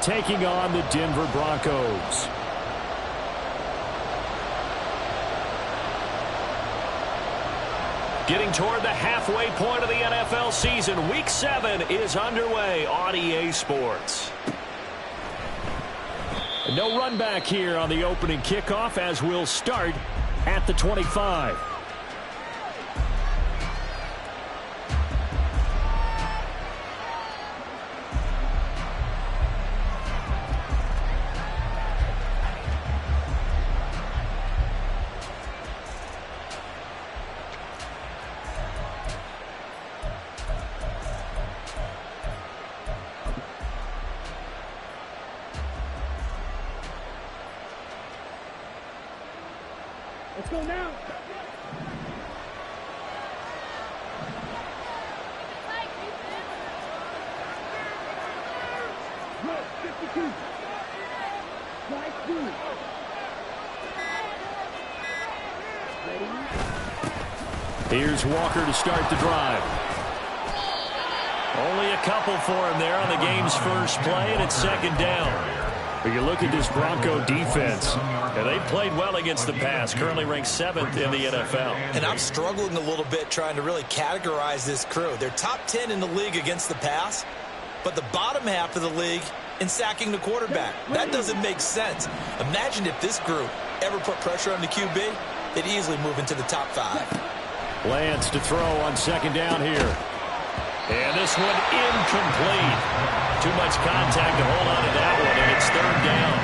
taking on the Denver Broncos. Getting toward the halfway point of the NFL season, Week 7 is underway on EA Sports. No run back here on the opening kickoff as we'll start at the 25. Let's go now. Look, 52. Strike 2. Here's Walker to start the drive. Only a couple for him there on the game's first play, and it's second down. But you look at this Bronco defense, and they've played well against the pass, currently ranked 7th in the NFL. And I'm struggling a little bit trying to really categorize this crew. They're top 10 in the league against the pass, but the bottom half of the league in sacking the quarterback. That doesn't make sense. Imagine if this group ever put pressure on the QB, they'd easily move into the top 5. Lance to throw on second down here. And this one incomplete. Too much contact to hold on to that one, and it's third down.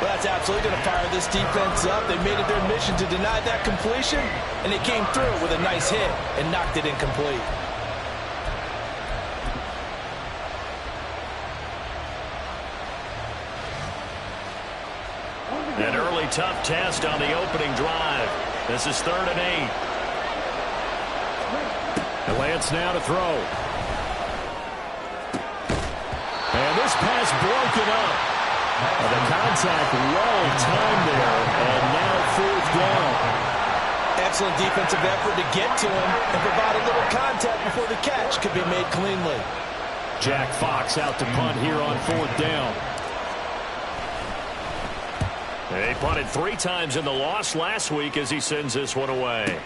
Well, that's absolutely going to fire this defense up. They made it their mission to deny that completion, and they came through with a nice hit and knocked it incomplete. An early tough test on the opening drive. This is 3rd and 8. And Lance now to throw. And this pass broken up. The contact well timed there, and now 4th down. Excellent defensive effort to get to him and provide a little contact before the catch could be made cleanly. Jack Fox out to punt here on 4th down. They punted 3 times in the loss last week as he sends this one away.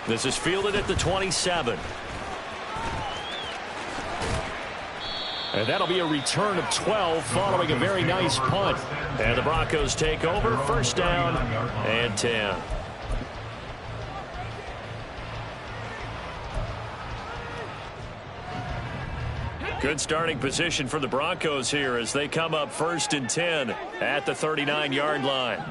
This is fielded at the 27. And that'll be a return of 12 following a very nice punt. And the Broncos take over, 1st down and 10. Good starting position for the Broncos here as they come up 1st and 10 at the 39-yard line.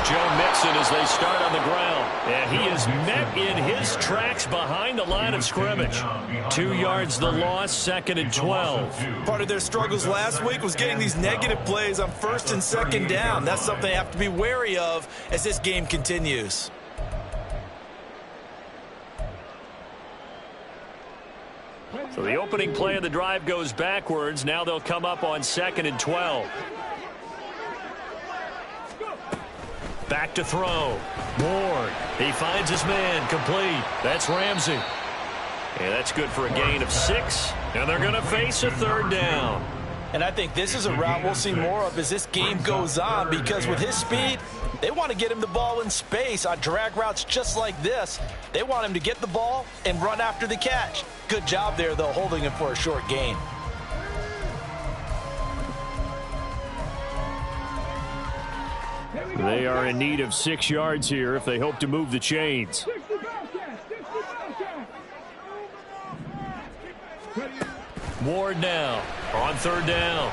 Joe Mixon as they start on the ground. And he is met in his tracks behind the line of scrimmage. 2 yards the loss, 2nd and 12. Part of their struggles last week was getting these negative plays on 1st and 2nd down. That's something they have to be wary of as this game continues. So the opening play of the drive goes backwards. Now they'll come up on 2nd and 12. Back to throw. Ward. He finds his man. Complete. That's Ramsey. And that's good for a gain of 6. And they're going to face a 3rd down. And I think this is a route we'll see more of as this game goes on, because with his speed, they want to get him the ball in space on drag routes just like this. They want him to get the ball and run after the catch. Good job there, though, holding him for a short gain. They are in need of 6 yards here if they hope to move the chains. Ward now on 3rd down.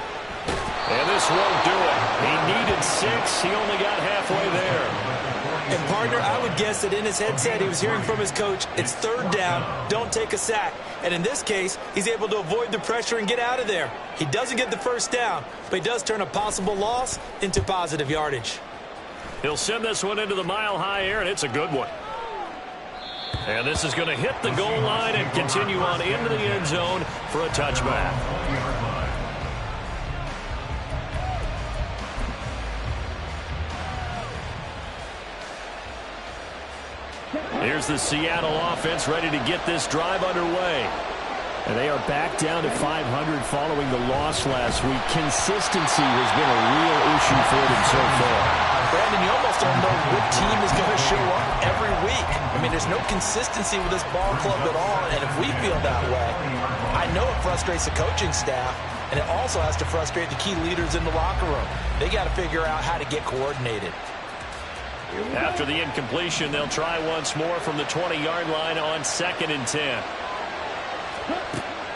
And this won't do it. He needed 6. He only got halfway there. And, partner, I would guess that in his headset he was hearing from his coach, it's 3rd down, don't take a sack. And in this case, he's able to avoid the pressure and get out of there. He doesn't get the 1st down, but he does turn a possible loss into positive yardage. He'll send this one into the mile-high air, and it's a good one. And this is going to hit the goal line and continue on into the end zone for a touchback. Here's the Seattle offense ready to get this drive underway. And they are back down to 500 following the loss last week. Consistency has been a real issue for them so far. Brandon, you almost don't know what team is going to show up every week. I mean, there's no consistency with this ball club at all, and if we feel that way, I know it frustrates the coaching staff, and it also has to frustrate the key leaders in the locker room. They got to figure out how to get coordinated. After the incompletion, they'll try once more from the 20-yard line on 2nd and 10.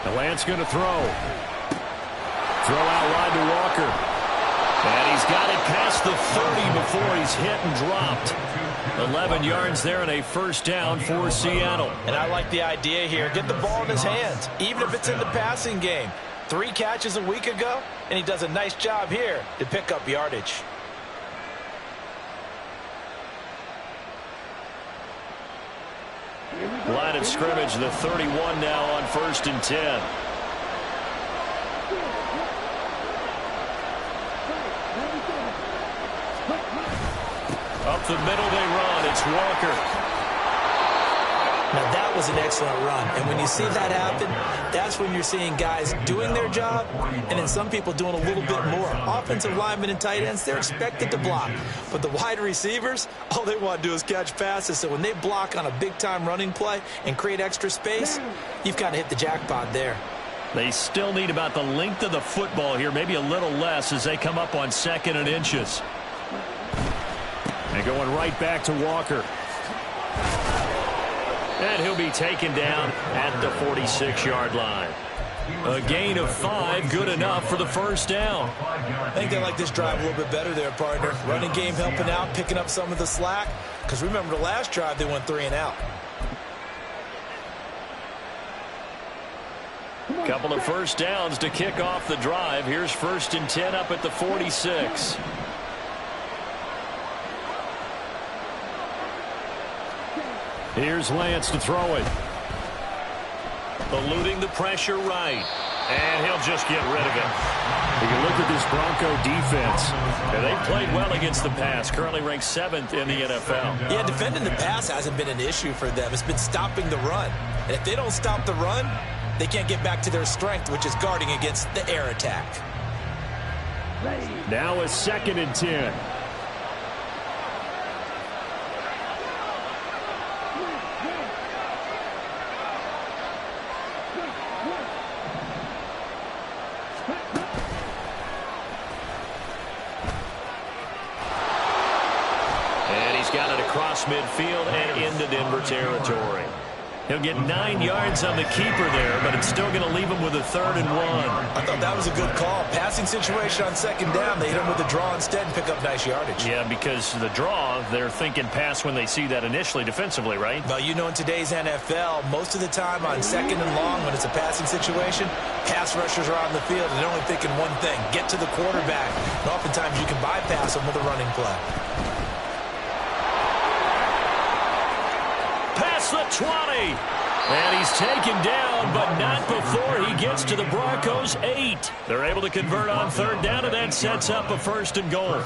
The Lance going to throw. Throw out wide to Walker. And he's got it past the 30 before he's hit and dropped. 11 yards there and a first down for Seattle. And I like the idea here. Get the ball in his hands, even if it's in the passing game. 3 catches a week ago, and he does a nice job here to pick up yardage. Line of scrimmage, the 31 now on 1st and 10. Up the middle they run. It's Walker. Now, that was an excellent run. And when you see that happen, that's when you're seeing guys doing their job and then some people doing a little bit more. Offensive linemen and tight ends, they're expected to block. But the wide receivers, all they want to do is catch passes. So when they block on a big-time running play and create extra space, you've kind of hit the jackpot there. They still need about the length of the football here, maybe a little less as they come up on 2nd and inches. And going right back to Walker. And he'll be taken down at the 46-yard line. A gain of 5, good enough for the first down. I think they like this drive a little bit better there, partner. Running game helping out, picking up some of the slack. Because remember the last drive, they went 3 and out. Couple of first downs to kick off the drive. Here's 1st and 10 up at the 46. Here's Lance to throw it. Eluding the pressure right. And he'll just get rid of it. You can look at this Bronco defense. And they've played well against the pass. Currently ranked 7th in the NFL. Yeah, defending the pass hasn't been an issue for them. It's been stopping the run. And if they don't stop the run, they can't get back to their strength, which is guarding against the air attack. Now a 2nd and 10. Got it across midfield and into Denver territory. He'll get 9 yards on the keeper there, but it's still going to leave him with a 3rd and 1. I thought that was a good call. Passing situation on 2nd down. They hit him with a draw instead and pick up nice yardage. Yeah, because the draw, they're thinking pass when they see that initially defensively, right? Well, you know in today's NFL, most of the time on 2nd and long when it's a passing situation, pass rushers are on the field and they're only thinking one thing, get to the quarterback. And oftentimes you can bypass them with a running play. The 20. And he's taken down, but not before he gets to the Broncos' 8. They're able to convert on 3rd down, and that sets up a 1st and goal.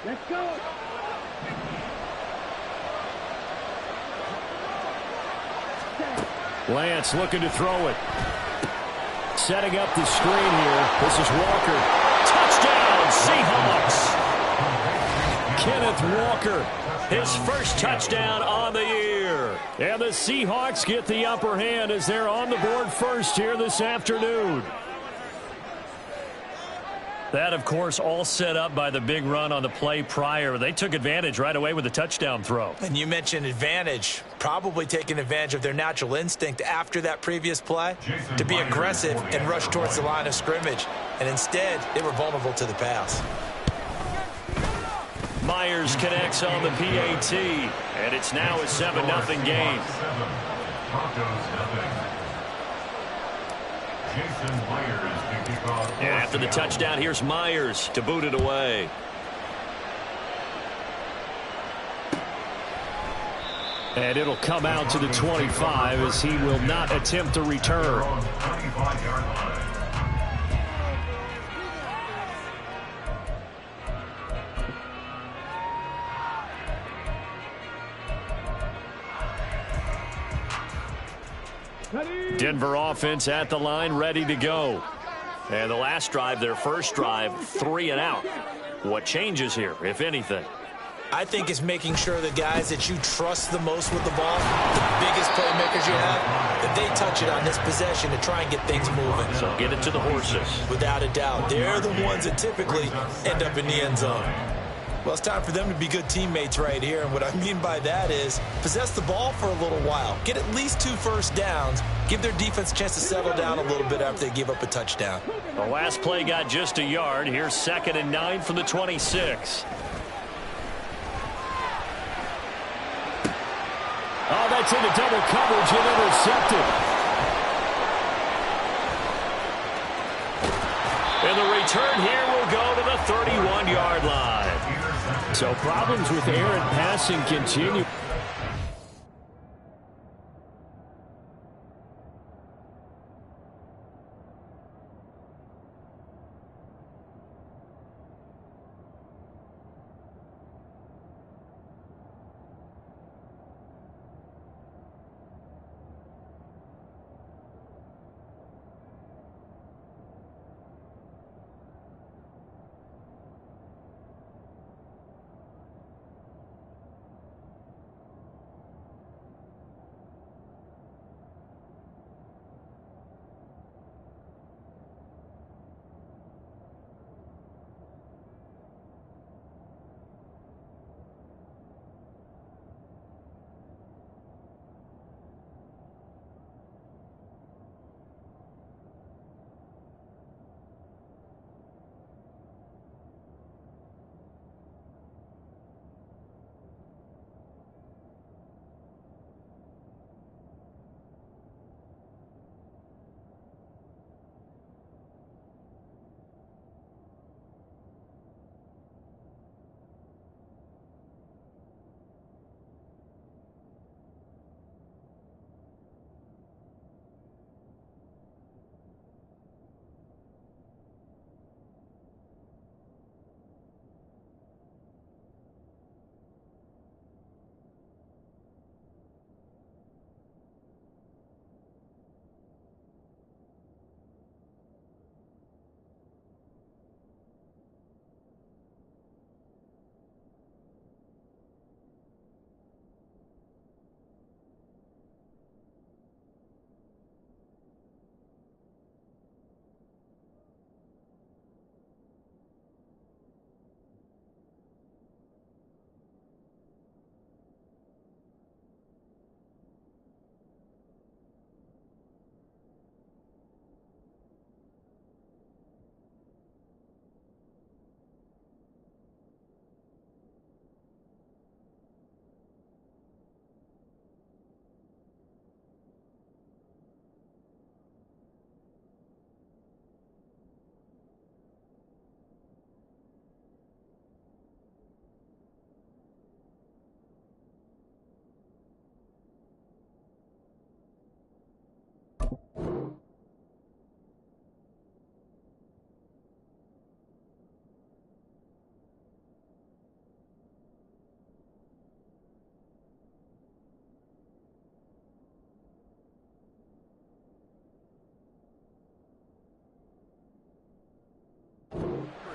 Let's go. Lance looking to throw it. Setting up the screen here. This is Walker. Touchdown, Seahawks. Kenneth Walker, his first touchdown on the year. And the Seahawks get the upper hand as they're on the board first here this afternoon. That, of course, all set up by the big run on the play prior. They took advantage right away with the touchdown throw. And you mentioned advantage, probably taking advantage of their natural instinct after that previous play to be aggressive and rush towards the line of scrimmage. And instead, they were vulnerable to the pass. Myers connects on the PAT, and it's now a 7-0 game. And after the touchdown, here's Myers to boot it away. And it'll come out to the 25 as he will not attempt to return. Denver offense at the line, ready to go. And the last drive, their first drive, 3 and out. What changes here, if anything? I think it's making sure the guys that you trust the most with the ball, the biggest playmakers you have, that they touch it on this possession to try and get things moving. So get it to the horses. Without a doubt. They're the ones that typically end up in the end zone. Well, it's time for them to be good teammates right here. And what I mean by that is possess the ball for a little while. Get at least 2 first downs. Give their defense a chance to settle down a little bit after they give up a touchdown. The last play got just a yard. Here's 2nd and 9 from the 26. Oh, that's into double coverage and intercepted. And the return here will go to the 31-yard line. So problems with errant passing continue.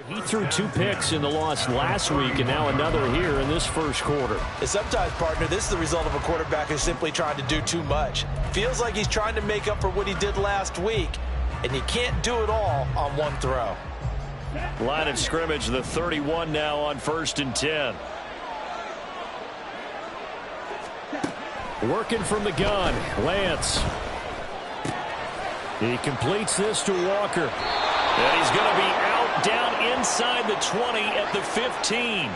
He threw 2 picks in the loss last week, and now another here in this first quarter. And sometimes, partner, this is the result of a quarterback who's simply trying to do too much. Feels like he's trying to make up for what he did last week, and he can't do it all on one throw. Line of scrimmage, the 31 now on 1st and 10. Working from the gun, Lance. He completes this to Walker. And he's going to be out down inside the 20 at the 15.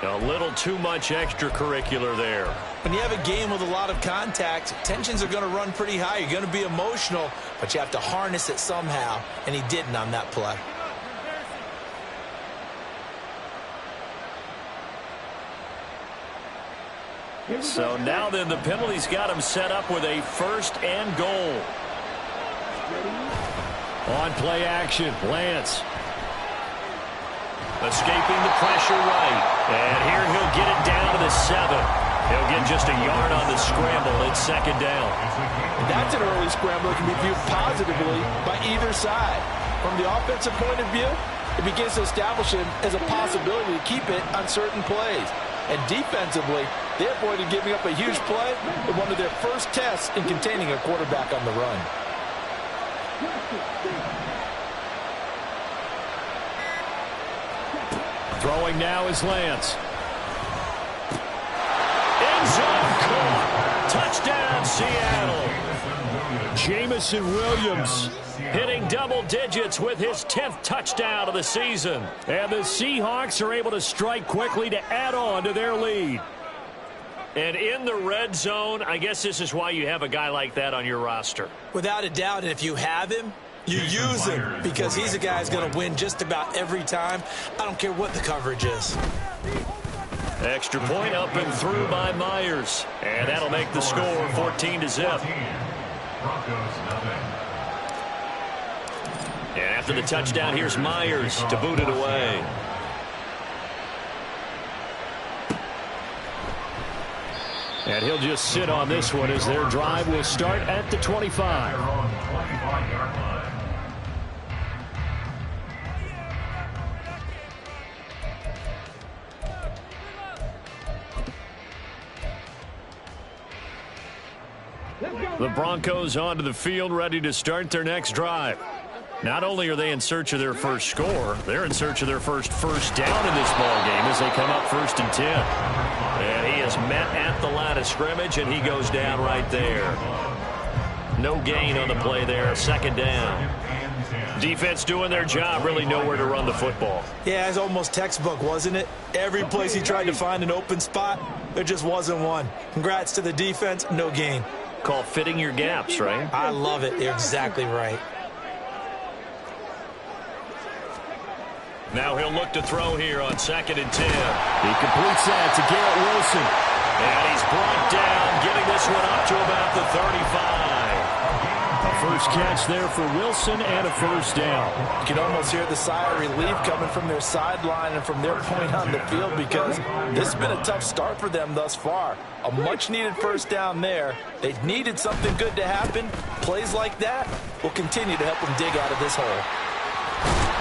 A little too much extracurricular there. When you have a game with a lot of contact, tensions are going to run pretty high. You're going to be emotional, but you have to harness it somehow, and he didn't on that play. So now then the penalty's got him set up with a 1st and goal. On play action, Lance. Escaping the pressure right. And here he'll get it down to the 7. He'll get just a yard on the scramble. It's 2nd down. That's an early scramble that can be viewed positively by either side. From the offensive point of view, it begins to establish him as a possibility to keep it on certain plays. And defensively, they avoided giving up a huge play in one of their first tests in containing a quarterback on the run. Throwing now is Lance. End zone caught. Touchdown, Seattle. Jamison Williams hitting double digits with his 10th touchdown of the season. And the Seahawks are able to strike quickly to add on to their lead. And in the red zone, I guess this is why you have a guy like that on your roster. Without a doubt, and if you have him, you use him because he's a guy who's going to win just about every time. I don't care what the coverage is. Extra point up and through by Myers. And that'll make the score 14-0. And after the touchdown, here's Myers to boot it away. And he'll just sit on this one as their drive will start at the 25. The Broncos onto the field ready to start their next drive. Not only are they in search of their first score, they're in search of their first down in this ball game as they come up 1st and 10. And he is met at the line of scrimmage, and he goes down right there. No gain on the play there, 2nd down. Defense doing their job, really nowhere to run the football. Yeah, it's almost textbook, wasn't it? Every place he tried to find an open spot, there just wasn't one. Congrats to the defense, no gain. Called fitting your gaps, right? I love it. You're exactly right. Now he'll look to throw here on 2nd and 10. He completes that to Garrett Wilson. And he's brought down, getting this one up to about the 35. A first catch there for Wilson and a 1st down. You can almost hear the sigh of relief coming from their sideline and from their point on the field because this has been a tough start for them thus far. A much-needed 1st down there. They needed something good to happen. Plays like that will continue to help them dig out of this hole.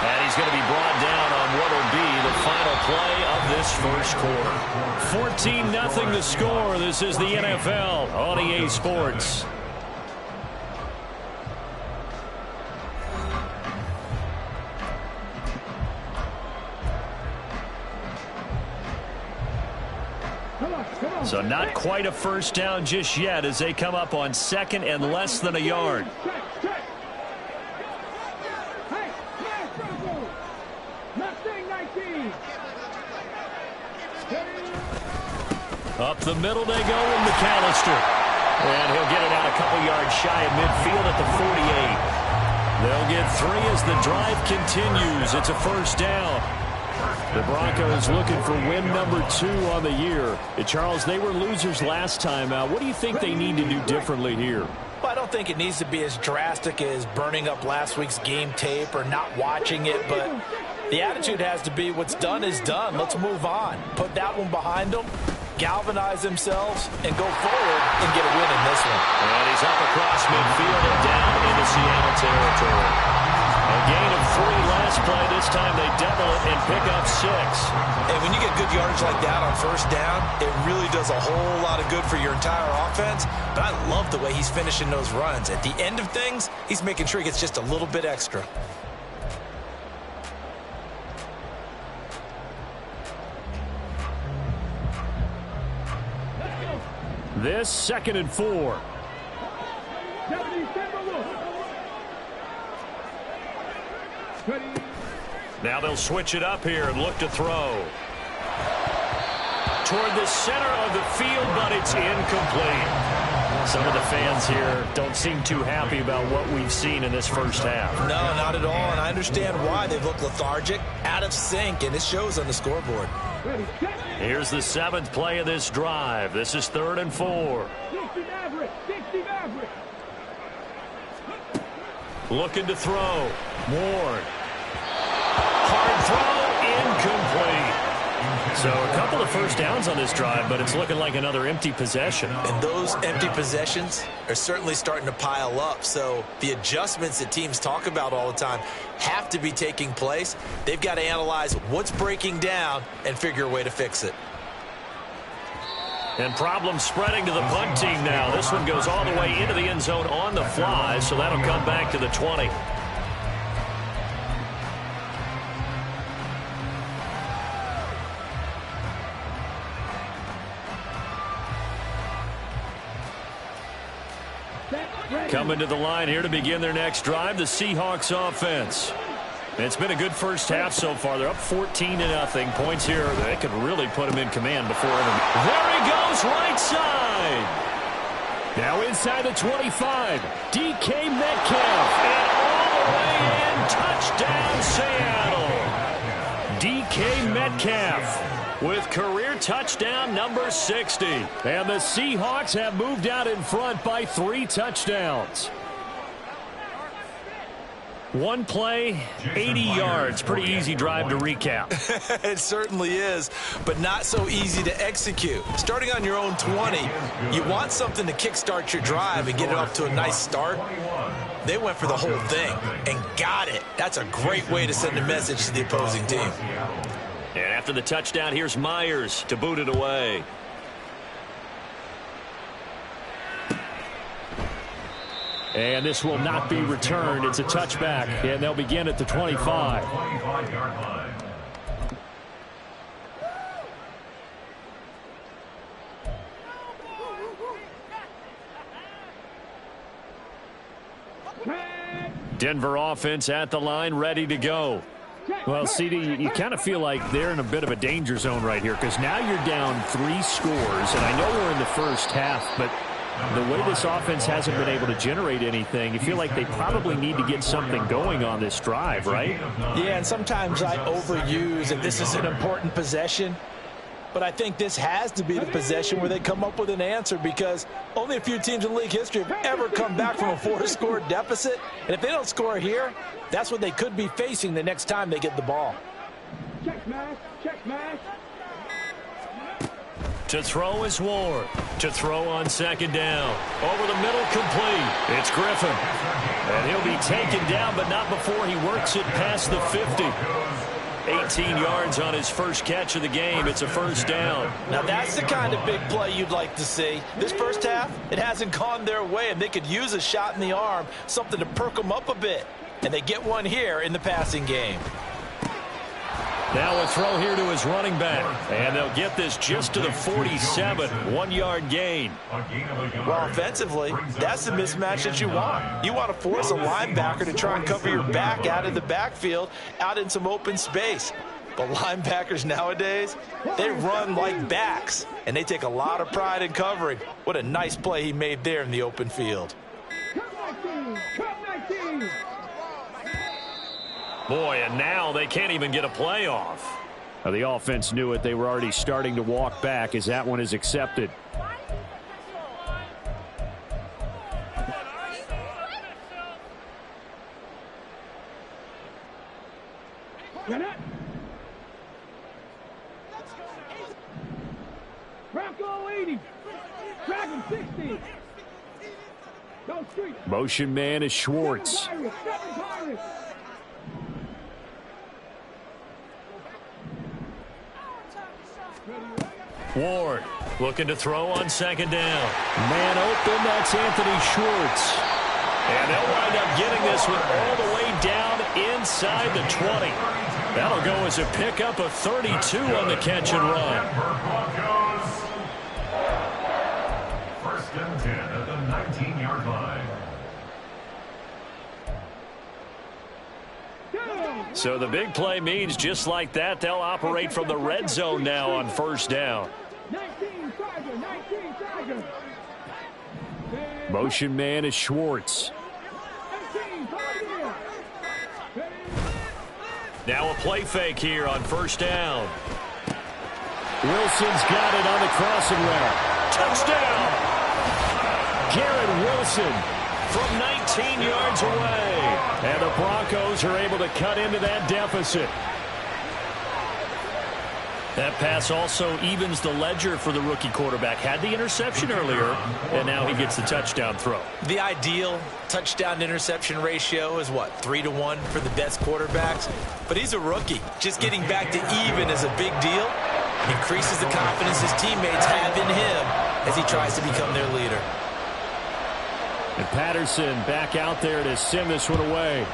And he's going to be brought down on what will be the final play of this first quarter. 14-0 the score. This is the NFL on EA Sports. So not quite a 1st down just yet as they come up on 2nd and less than a yard. Up the middle they go with McAllister. And he'll get it out a couple yards shy of midfield at the 48. They'll get 3 as the drive continues. It's a 1st down. The Broncos looking for win number 2 on the year. Charles, they were losers last time out. What do you think they need to do differently here? Well, I don't think it needs to be as drastic as burning up last week's game tape or not watching it, but the attitude has to be what's done is done. Let's move on. Put that one behind them, galvanize themselves, and go forward and get a win in this one. And he's up across midfield and down into Seattle territory. A gain of 3 last play. This time they double it and pick up 6. And when you get good yardage like that on 1st down, it really does a whole lot of good for your entire offense. But I love the way he's finishing those runs. At the end of things, he's making sure he gets just a little bit extra. This 2nd and 4. Now they'll switch it up here and look to throw. Toward the center of the field, but it's incomplete. Some of the fans here don't seem too happy about what we've seen in this first half. No, not at all, and I understand why. They've looked lethargic, out of sync, and it shows on the scoreboard. Ready, set. Here's the 7th play of this drive. This is 3rd and 4. 60 Maverick. 60 Maverick. Looking to throw. Ward. Hard throw. Incomplete. So a couple of first downs on this drive, but it's looking like another empty possession. And those empty possessions are certainly starting to pile up. So the adjustments that teams talk about all the time have to be taking place. They've got to analyze what's breaking down and figure a way to fix it. And problems spreading to the punt team now. This one goes all the way into the end zone on the fly, so that'll come back to the 20. Coming to the line here to begin their next drive, the Seahawks offense. It's been a good first half so far. They're up 14-0. Points here, they could really put them in command before even. There he goes, right side. Now inside the 25, DK Metcalf. And all the way in, touchdown Seattle. DK Metcalf with career touchdown number 60. And the Seahawks have moved out in front by 3 touchdowns. One play, 80 yards. Pretty easy drive to recap. It certainly is, but not so easy to execute. Starting on your own 20, you want something to kickstart your drive and get it off to a nice start. They went for the whole thing and got it. That's a great way to send a message to the opposing team. And after the touchdown, here's Myers to boot it away. And this will not be returned. It's a touchback, and they'll begin at the 25. Denver offense at the line, ready to go. Well, CD, you kind of feel like they're in a bit of a danger zone right here because now you're down 3 scores, and I know we're in the first half, but the way this offense hasn't been able to generate anything, you feel like they probably need to get something going on this drive, right? Yeah, and sometimes I overuse that this is an important possession. But I think this has to be the possession where they come up with an answer because only a few teams in league history have ever come back from a 4-score deficit. And if they don't score here, that's what they could be facing the next time they get the ball. Check smash. Check smash. To throw is Ward. To throw on second down. Over the middle, complete. It's Griffin. And he'll be taken down, but not before he works it past the 50. 18 yards on his first catch of the game. It's a first down. Now that's the kind of big play you'd like to see. This first half, it hasn't gone their way, and they could use a shot in the arm, something to perk them up a bit. And they get one here in the passing game. Now a throw here to his running back. And they'll get this just to the 47. 1-yard gain. Well, offensively, that's the mismatch that you want. You want to force a linebacker to try and cover your back out of the backfield, out in some open space. But linebackers nowadays, they run like backs, and they take a lot of pride in covering. What a nice play he made there in the open field. Boy, and now they can't even get a playoff. Now, the offense knew it. They were already starting to walk back as that one is accepted. Bronco 80. Dragon 60. Go street. Motion man is Schwartz. Ward looking to throw on second down. Man open, that's Anthony Schwartz. And they'll wind up getting this one all the way down inside the 20. That'll go as a pickup of 32 on the catch and run. First and 10 at the 19-yard line. So the big play means just like that, they'll operate from the red zone now on first down. 19 Tiger. Motion man is Schwartz. 18 Tiger. Now a play fake here on first down. Wilson's got it on the crossing route. Touchdown! Garrett Wilson from 19 yards away. And the Broncos are able to cut into that deficit. That pass also evens the ledger for the rookie quarterback. Had the interception earlier, and now he gets the touchdown throw. The ideal touchdown-interception ratio is, what, 3-to-1 for the best quarterbacks? But he's a rookie. Just getting back to even is a big deal. Increases the confidence his teammates have in him as he tries to become their leader. And Patterson back out there to send this one away.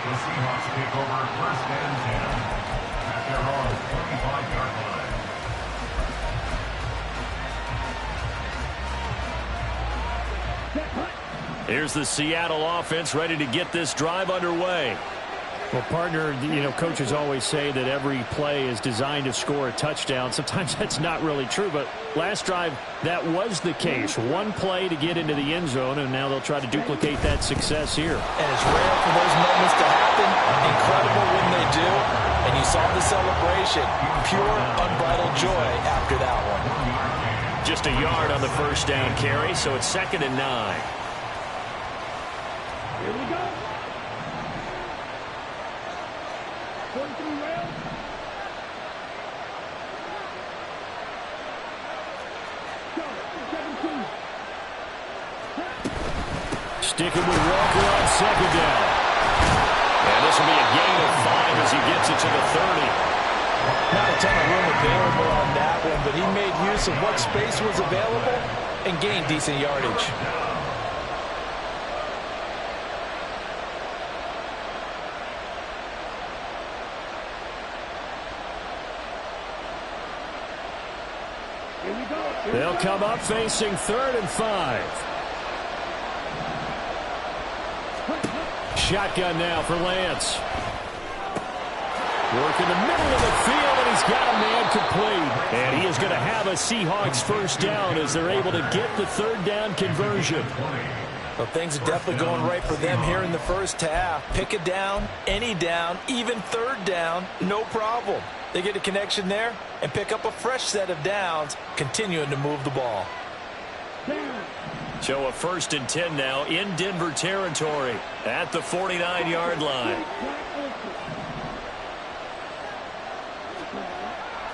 The Seahawks take over 1st and 10 at their own 25-yard line. Here's the Seattle offense ready to get this drive underway. Well, partner, coaches always say that every play is designed to score a touchdown. Sometimes that's not really true, but last drive, that was the case. One play to get into the end zone, and now they'll try to duplicate that success here. And it's rare for those moments to happen. Incredible when they do. And you saw the celebration. Pure, unbridled joy after that one. Just a yard on the first down carry, so it's 2nd and 9. Here we go. 43 rounds. Go. 17. Sticking with Walker on 2nd down. And this will be a gain of 5 as he gets it to the 30. Not a ton of room available on that one, but he made use of what space was available and gained decent yardage. Here we go. They'll come up facing 3rd and 5. Shotgun now for Lance. Work in the middle of the field, and he's got a man complete. And he is going to have a Seahawks first down as they're able to get the 3rd down conversion. Well, things are definitely going right for them here in the first half. Pick a down, any down, even 3rd down, no problem. They get a connection there and pick up a fresh set of downs, continuing to move the ball. So a 1st and 10 now in Denver territory at the 49-yard line.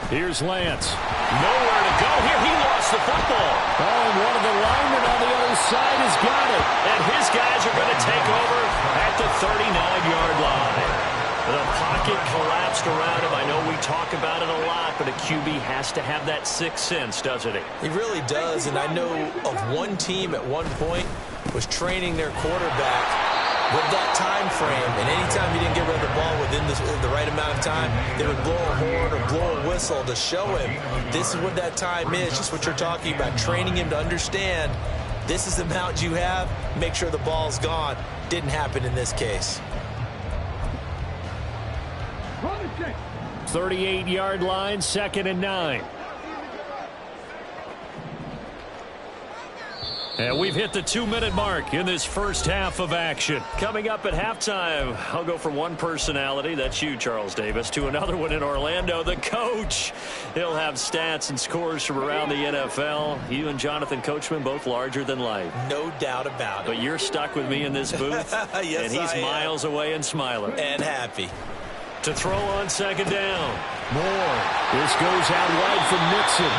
Here's Lance. Nowhere to go here. He lost the football. Oh, and one of the linemen on the other side has got it. And his guys are going to take over at the 39-yard line. The pocket collapsed around him. I know we talk about it a lot, but a QB has to have that sixth sense, doesn't he? He really does, and I know of one team at one point was training their quarterback with that time frame, and anytime he didn't get rid of the ball within the right amount of time, they would blow a horn or blow a whistle to show him this is what that time is, just what you're talking about, training him to understand this is the amount you have, make sure the ball's gone. Didn't happen in this case. 38-yard line, 2nd and 9. And we've hit the 2-minute mark in this first half of action. Coming up at halftime, I'll go from one personality, that's you, Charles Davis, to another one in Orlando, the coach. He'll have stats and scores from around the NFL. You and Jonathan Coachman, both larger than life. No doubt about it. But you're stuck with me in this booth, yes, and he's miles away and smiling. And happy. To throw on 2nd down. Moore. This goes out wide from Nixon.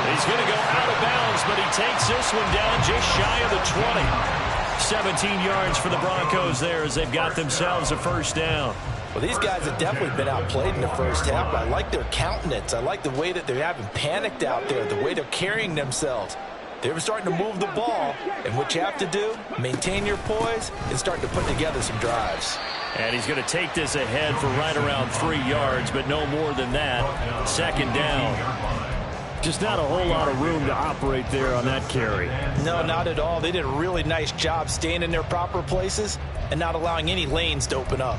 He's going to go out of bounds, but he takes this one down just shy of the 20. 17 yards for the Broncos there as they've got themselves a first down. Well, these guys have definitely been outplayed in the first half. I like their countenance. I like the way that they're having panicked out there, the way they're carrying themselves. They're starting to move the ball, and what you have to do, maintain your poise and start to put together some drives. And he's going to take this ahead for right around 3 yards, but no more than that. 2nd down. Just not a whole lot of room to operate there on that carry. No, not at all. They did a really nice job staying in their proper places and not allowing any lanes to open up.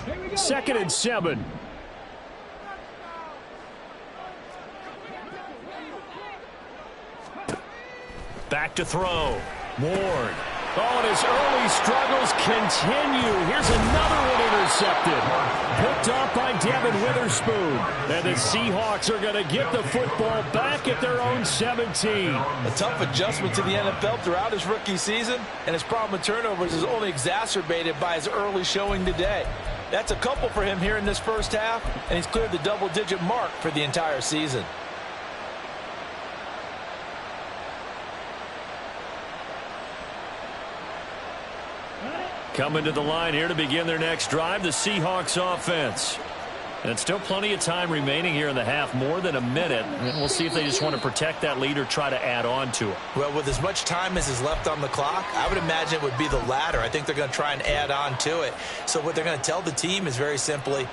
2nd and 7. Back to throw. Ward. Oh, and his early struggles continue. Here's another one intercepted. Picked off by Devin Witherspoon. And the Seahawks are going to get the football back at their own 17. A tough adjustment to the NFL throughout his rookie season, and his problem with turnovers is only exacerbated by his early showing today. That's a couple for him here in this first half, and he's cleared the double-digit mark for the entire season. Coming to the line here to begin their next drive, the Seahawks offense. And still plenty of time remaining here in the half, more than a minute. And we'll see if they just want to protect that lead or try to add on to it. Well, with as much time as is left on the clock, I would imagine it would be the latter. I think they're going to try and add on to it. So what they're going to tell the team is very simply,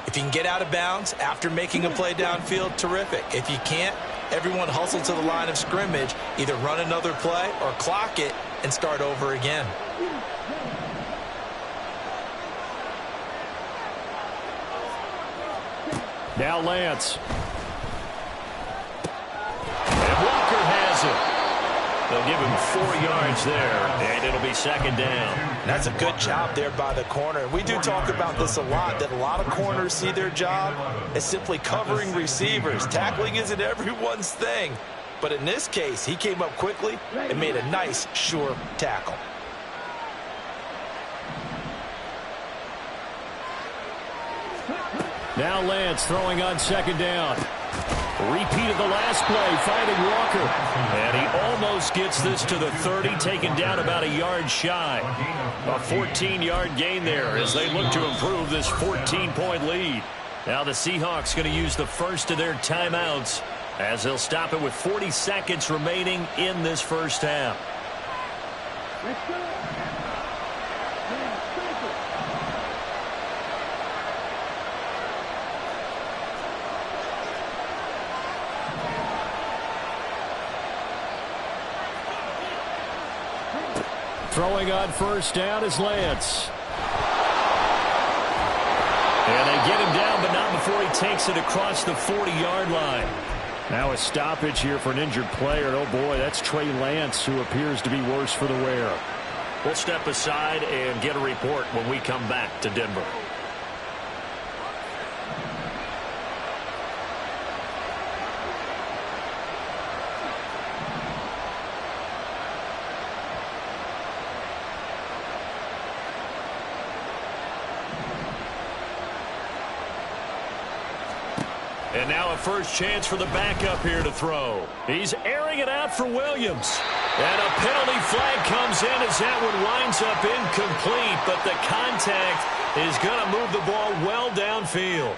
if you can get out of bounds after making a play downfield, terrific. If you can't, everyone hustle to the line of scrimmage, either run another play or clock it and start over again. Now Lance. And Walker has it. They'll give him 4 yards there, and it'll be second down. That's a good job there by the corner. We do talk about this a lot, that a lot of corners see their job as simply covering receivers. Tackling isn't everyone's thing. But in this case, he came up quickly and made a nice, sure tackle. Now Lance throwing on second down. Repeat of the last play, finding Walker. And he almost gets this to the 30, taken down about a yard shy. A 14-yard gain there as they look to improve this 14-point lead. Now the Seahawks going to use the first of their timeouts as they'll stop it with 40 seconds remaining in this first half. Let's go. Throwing on first down is Lance. And they get him down, but not before he takes it across the 40-yard line. Now a stoppage here for an injured player. Oh, boy, that's Trey Lance, who appears to be worse for the wear. We'll step aside and get a report when we come back to Denver. And now a first chance for the backup here to throw. He's airing it out for Williams. And a penalty flag comes in as that one winds up incomplete, but the contact is going to move the ball well downfield.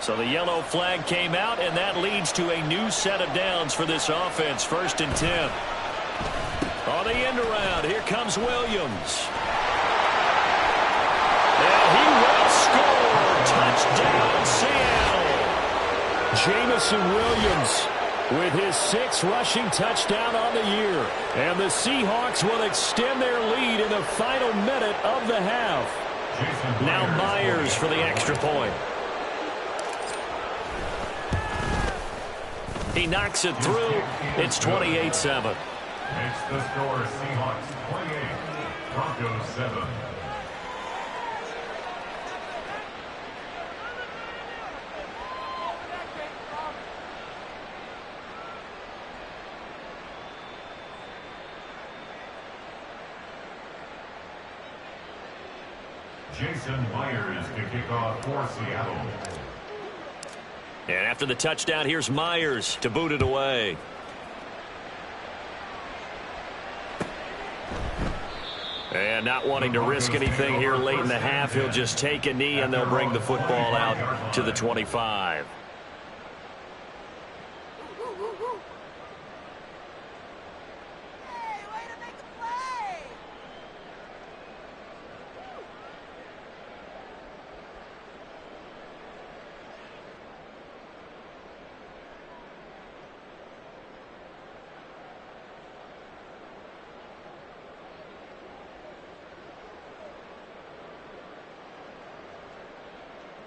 So the yellow flag came out, and that leads to a new set of downs for this offense. 1st and 10. On the end around, here comes Williams. And he will score. Touchdown, Seattle. Jamison Williams with his 6th rushing touchdown on the year. And the Seahawks will extend their lead in the final minute of the half. Now Myers for the extra point. He knocks it through. It's 28-7. Makes the score Seahawks 28, Broncos 7. Jason Myers to kick off for Seattle. And after the touchdown, here's Myers to boot it away. And not wanting to risk anything here late in the half, he'll just take a knee and they'll bring the football out to the 25.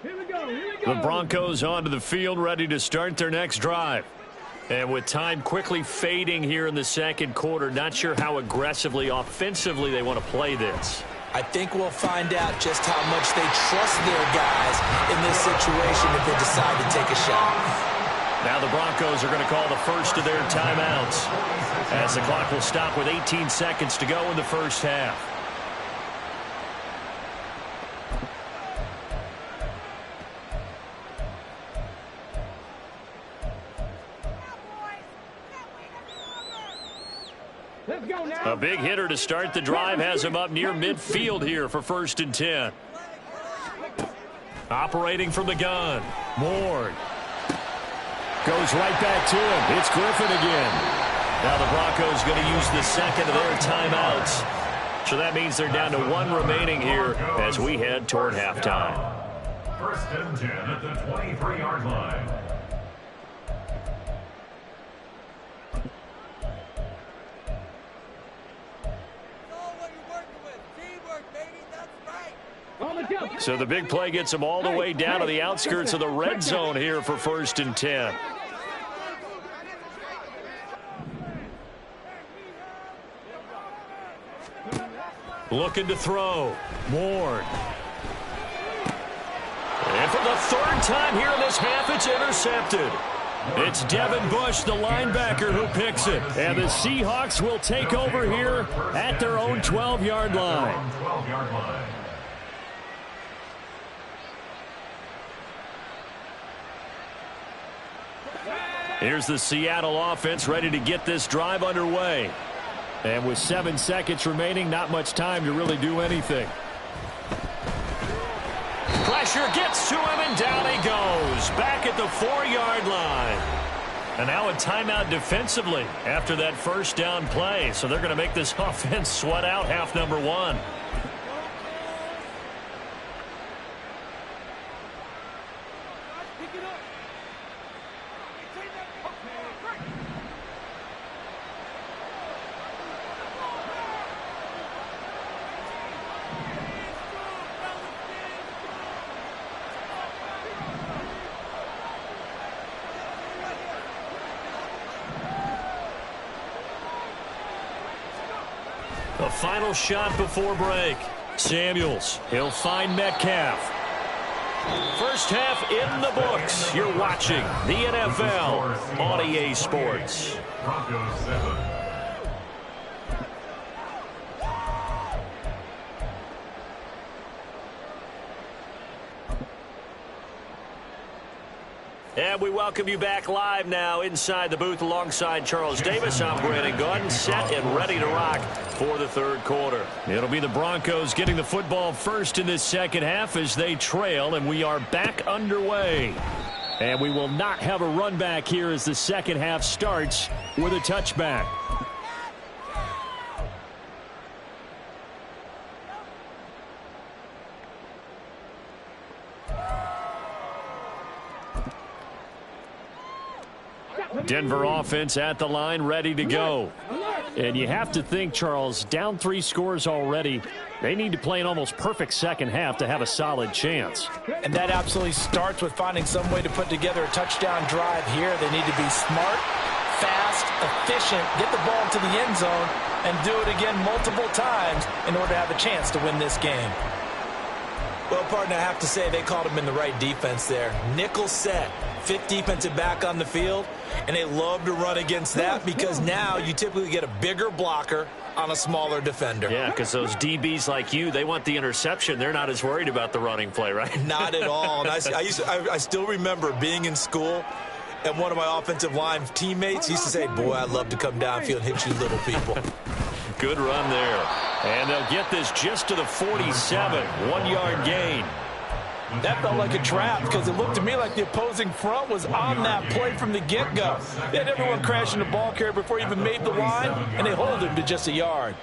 Here we go. Here we go. The Broncos onto the field, ready to start their next drive. And with time quickly fading here in the second quarter, not sure how aggressively, offensively they want to play this. I think we'll find out just how much they trust their guys in this situation if they decide to take a shot. Now the Broncos are going to call the first of their timeouts as the clock will stop with 18 seconds to go in the first half. Let's go now. A big hitter to start the drive has him up near midfield here for 1st and 10. Operating from the gun, Ward. Goes right back to him. It's Griffin again. Now the Broncos going to use the second of their timeouts. So that means they're down to 1 remaining here as we head toward halftime. 1st and 10 at the 23-yard line. So the big play gets them all the way down to the outskirts of the red zone here for 1st and 10. Looking to throw. Ward. And for the 3rd time here in this half, it's intercepted. It's Devin Bush, the linebacker, who picks it. And the Seahawks will take over here at their own 12-yard line. 12-yard line. Here's the Seattle offense ready to get this drive underway. And with 7 seconds remaining, not much time to really do anything. Pressure gets to him, and down he goes. Back at the 4-yard line. And now a timeout defensively after that first down play. So they're going to make this offense sweat out half number 1. The final shot before break. Samuels, he'll find Metcalf. First half in the books. You're watching the NFL on EA Sports. Broncos 7. And we welcome you back live now inside the booth alongside Charles Davis. I'm Brandon Gordon, set and ready to rock for the 3rd quarter. It'll be the Broncos getting the football first in this second half as they trail, and we are back underway. And we will not have a run back here as the second half starts with a touchback. Denver offense at the line, ready to go. And you have to think, Charles, down 3 scores already. They need to play an almost perfect second half to have a solid chance. And that absolutely starts with finding some way to put together a touchdown drive here. They need to be smart, fast, efficient, get the ball to the end zone, and do it again multiple times in order to have a chance to win this game. Well, partner, I have to say they called him in the right defense there. Nickel set, 5th defensive back on the field, and they love to run against that because now you typically get a bigger blocker on a smaller defender. Yeah, because those DBs like you, they want the interception. They're not as worried about the running play, right? Not at all. And I still remember being in school, and one of my offensive line teammates used to say, boy, I'd love to come downfield and hit you little people. Good run there. And they'll get this just to the 47, 1-yard gain. That felt like a trap because it looked to me like the opposing front was on that play from the get-go. They had everyone crashing the ball carrier before he even made the line, and they hold him to just a yard.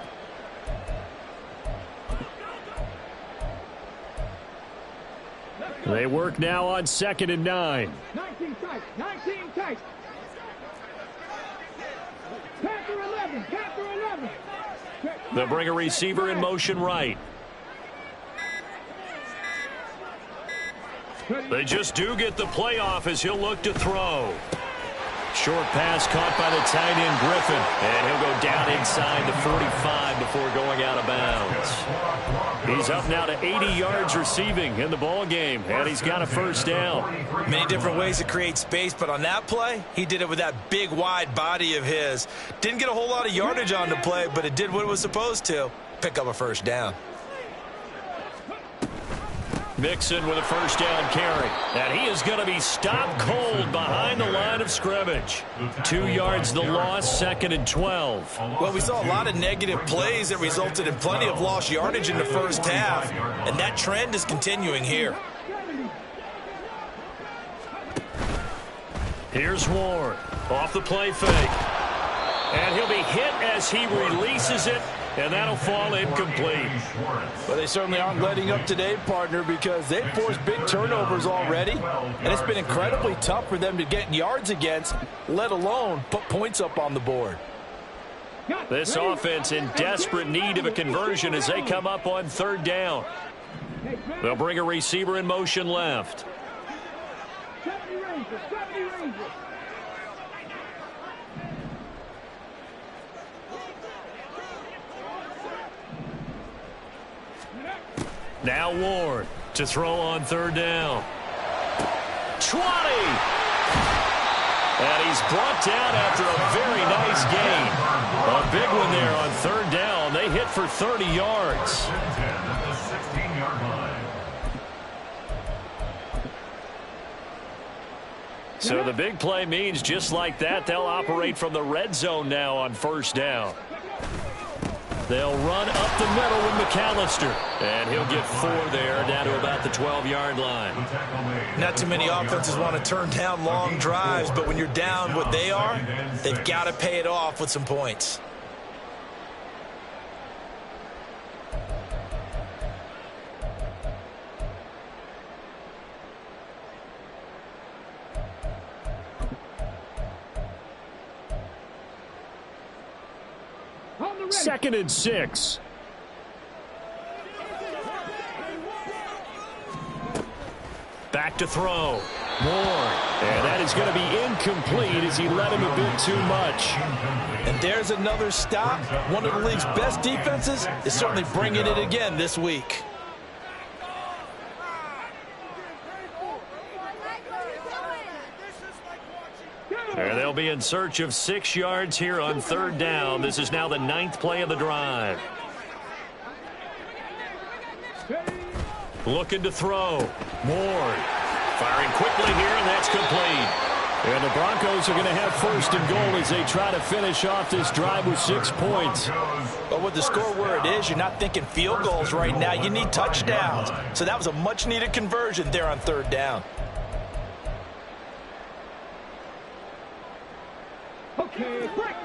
They work now on 2nd and 9. 19 tight. 19 tight. Panther 11. Panther 11. They'll bring a receiver in motion right. They just do get the playoff as he'll look to throw. Short pass caught by the tight end Griffin, and he'll go down inside the 45 before going out of bounds. He's up now to 80 yards receiving in the ball game, and he's got a first down. Many different ways to create space, but on that play, he did it with that big, wide body of his. Didn't get a whole lot of yardage on the play, but it did what it was supposed to, pick up a first down. Mixon with a first down carry. And he is going to be stopped cold behind the line of scrimmage. 2 yards the loss, 2nd and 12. Well, we saw a lot of negative plays that resulted in plenty of lost yardage in the first half, and that trend is continuing here. Here's Ward off the play fake. And he'll be hit as he releases it, and that'll fall incomplete. Well, they certainly aren't letting up today, partner, because they've forced big turnovers already, and it's been incredibly tough for them to get yards against, let alone put points up on the board. This offense in desperate need of a conversion as they come up on 3rd down. They'll bring a receiver in motion left. Now Ward to throw on 3rd down. 20! And he's brought down after a very nice gain. A big one there on 3rd down. They hit for 30 yards. So the big play means just like that, they'll operate from the red zone now on 1st down. They'll run up the middle with McAllister, and he'll get 4 there, down to about the 12-yard line. Not too many offenses want to turn down long drives, but when you're down what they are, they've got to pay it off with some points. Second and 6. Back to throw. More. And that is going to be incomplete as he led him a bit too much. And there's another stop. One of the league's best defenses is certainly bringing it again this week. And they'll be in search of 6 yards here on 3rd down. This is now the 9th play of the drive. Looking to throw. Ward firing quickly here, and that's complete. And the Broncos are going to have 1st and goal as they try to finish off this drive with 6 points. But with the score where it is, you're not thinking field goals right now. You need touchdowns. So that was a much-needed conversion there on 3rd down. Okay, quick.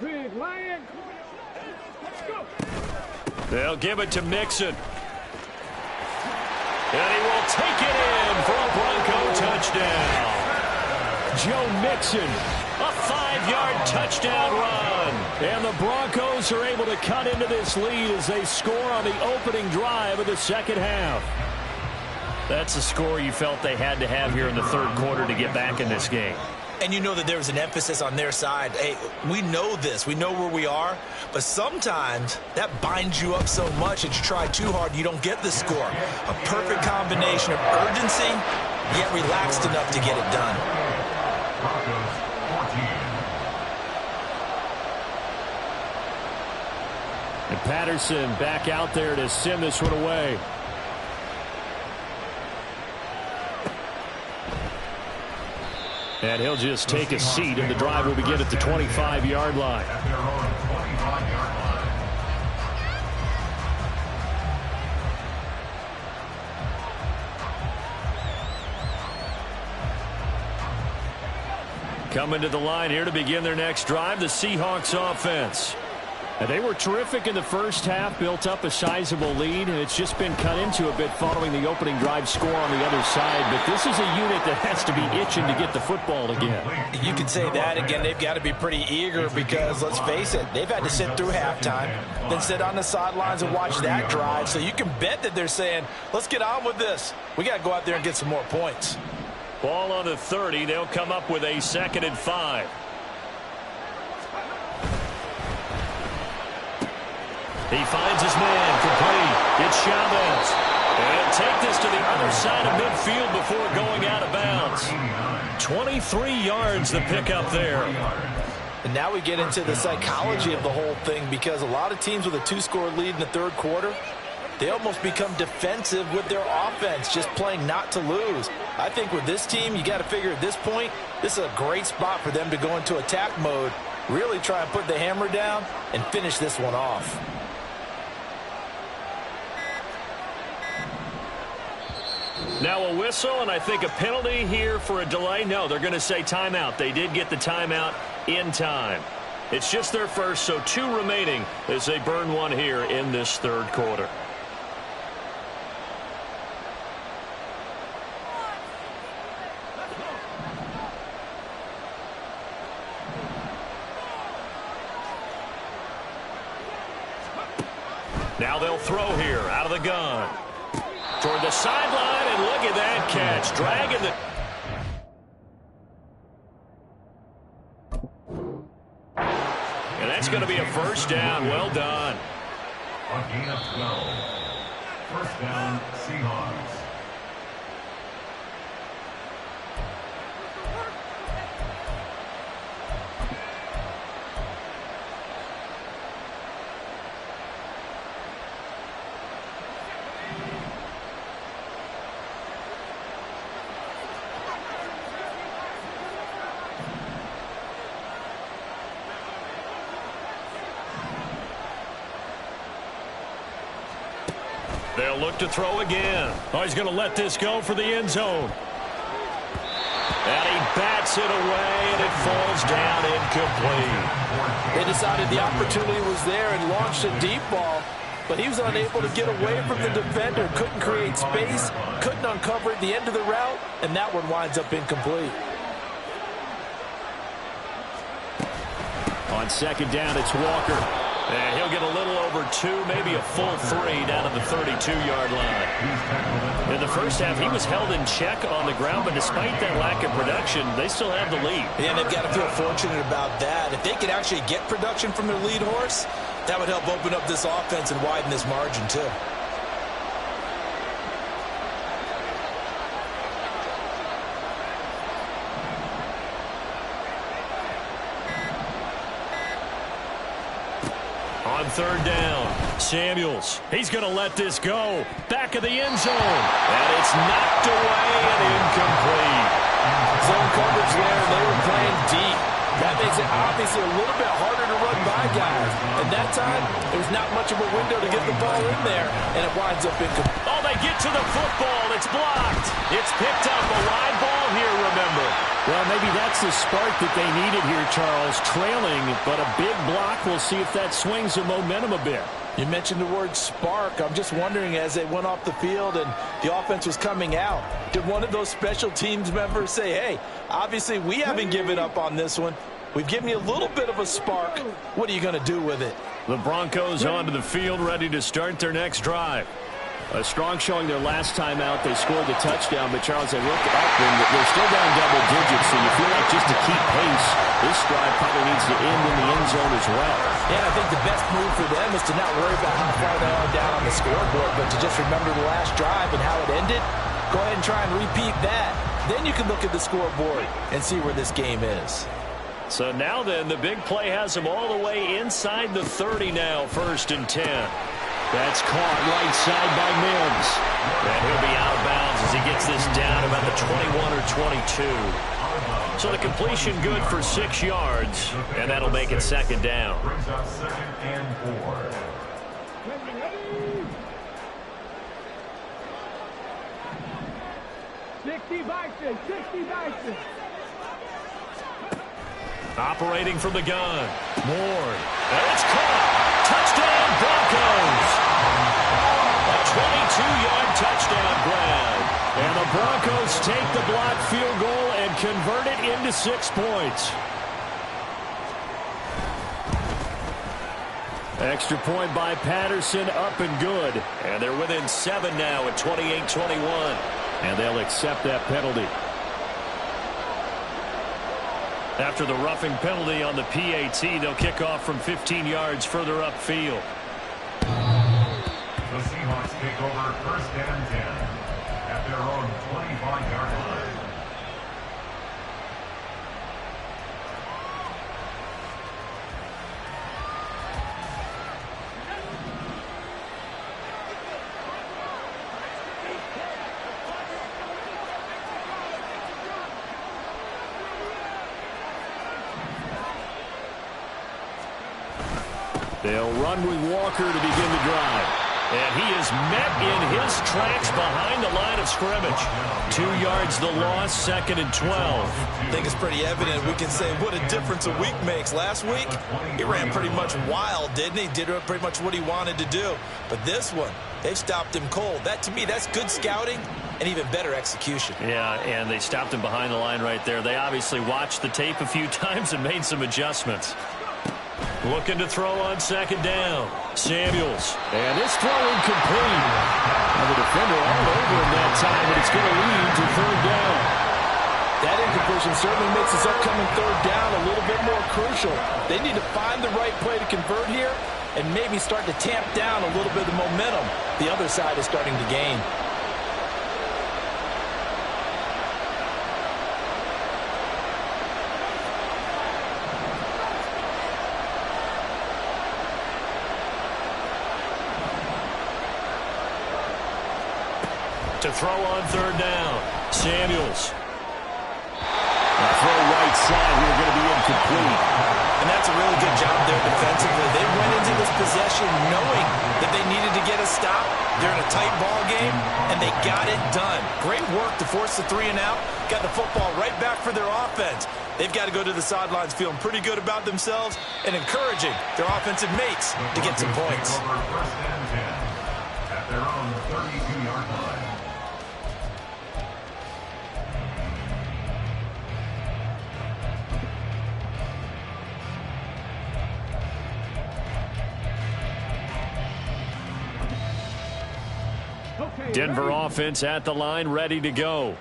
Big Lion. Let's go. They'll give it to Mixon. And he will take it in for a Bronco touchdown. Joe Mixon, a 5-yard touchdown run. And the Broncos are able to cut into this lead as they score on the opening drive of the 2nd half. That's a score you felt they had to have here in the 3rd quarter to get back in this game. And you know that there was an emphasis on their side. Hey, we know this. We know where we are. But sometimes that binds you up so much that you try too hard, you don't get the score. A perfect combination of urgency, yet relaxed enough to get it done. And Patterson back out there to send this one away. And he'll just take a seat, and the drive will begin at the 25-yard line. Coming to the line here to begin their next drive, the Seahawks offense. And they were terrific in the first half, built up a sizable lead, and it's just been cut into a bit following the opening drive score on the other side. But this is a unit that has to be itching to get the football again. You can say that again. They've got to be pretty eager because, let's face it, they've had to sit through halftime, then sit on the sidelines and watch that drive. So you can bet that they're saying, let's get on with this. We got to go out there and get some more points. Ball on the 30. They'll come up with a 2nd and 5. He finds his man complete. It's Chavez. And take this to the other side of midfield before going out of bounds. 23 yards the pickup there. And now we get into the psychology of the whole thing, because a lot of teams with a 2-score lead in the third quarter, they almost become defensive with their offense, just playing not to lose. I think with this team, you got to figure at this point, this is a great spot for them to go into attack mode, really try and put the hammer down and finish this one off. Now a whistle, and I think a penalty here for a delay. No, they're going to say timeout. They did get the timeout in time. It's just their first, so 2 remaining as they burn one here in this third quarter. Now they'll throw here out of the gun. Toward the sideline, and look at that catch. Dragging the... And that's going to be a first down. Well done. A gain of 12. First down, Seahawks. They'll look to throw again. Oh, he's going to let this go for the end zone. And he bats it away, and it falls down incomplete. They decided the opportunity was there and launched a deep ball, but he was unable to get away from the defender, couldn't create space, couldn't uncover at the end of the route, and that one winds up incomplete. On second down, it's Walker. And he'll get a little over 2, maybe a full 3 down at the 32-yard line. In the first half, he was held in check on the ground, but despite that lack of production, they still have the lead. Yeah, and they've got to feel fortunate about that. If they could actually get production from their lead horse, that would help open up this offense and widen this margin, too. On third down, Samuels. He's going to let this go. Back of the end zone. And it's knocked away and incomplete. Zone coverage there, and they were playing deep. That makes it obviously a little bit harder to run by guys. And that time, there's not much of a window to get the ball in there, and it winds up incomplete. Oh, they get to the football. It's blocked. It's picked up. A wide ball here, remember. Well, maybe that's the spark that they needed here, Charles. Trailing, but a big block. We'll see if that swings the momentum a bit. You mentioned the word spark. I'm just wondering, as they went off the field and the offense was coming out, did one of those special teams members say, hey, obviously we haven't given up on this one. We've given you a little bit of a spark. What are you going to do with it? The Broncos onto the field, ready to start their next drive. A strong showing their last time out. They scored the touchdown, but Charles, they looked up and they're still down double digits, so you feel like just to keep pace, this drive probably needs to end in the end zone as well. Yeah, I think the best move for them is to not worry about how far they are down on the scoreboard, but to just remember the last drive and how it ended. Go ahead and try and repeat that. Then you can look at the scoreboard and see where this game is. So now then, the big play has them all the way inside the 30 now, 1st and 10. That's caught right side by Mims. And he'll be out of bounds as he gets this down about the 21 or 22. So the completion good for 6 yards, and that'll make it 2nd down. Brings up 2nd and 4. Operating from the gun. Ward. And it's caught. Touchdown, Broncos. A 22-yard touchdown grab. And the Broncos take the blocked field goal and convert it into 6 points. Extra point by Patterson, up and good. And they're within 7 now at 28-21. And they'll accept that penalty. After the roughing penalty on the PAT, they'll kick off from 15 yards further upfield. The Seahawks take over 1st and 10 at their own 25-yard line. They'll run with Walker to begin the drive. And he is met in his tracks behind the line of scrimmage. 2 yards the loss, 2nd and 12. I think it's pretty evident. We can say what a difference a week makes. Last week, he ran pretty much wild, didn't he? Did pretty much what he wanted to do. But this one, they've stopped him cold. That, to me, that's good scouting and even better execution. Yeah, and they stopped him behind the line right there. They obviously watched the tape a few times and made some adjustments. Looking to throw on 2nd down. Samuels. And this throw incomplete. And the defender all over him that time, but it's going to lead to 3rd down. That incompletion certainly makes this upcoming 3rd down a little bit more crucial. They need to find the right play to convert here and maybe start to tamp down a little bit of the momentum the other side is starting to gain. To throw on 3rd down. Samuels. The throw right side here going to be incomplete. And that's a really good job there defensively. They went into this possession knowing that they needed to get a stop. They're in a tight ball game, and they got it done. Great work to force the 3 and out. Got the football right back for their offense. They've got to go to the sidelines feeling pretty good about themselves and encouraging their offensive mates to get some points. Over 1st and 10 at their own 32-yard line. Denver offense at the line, ready to go.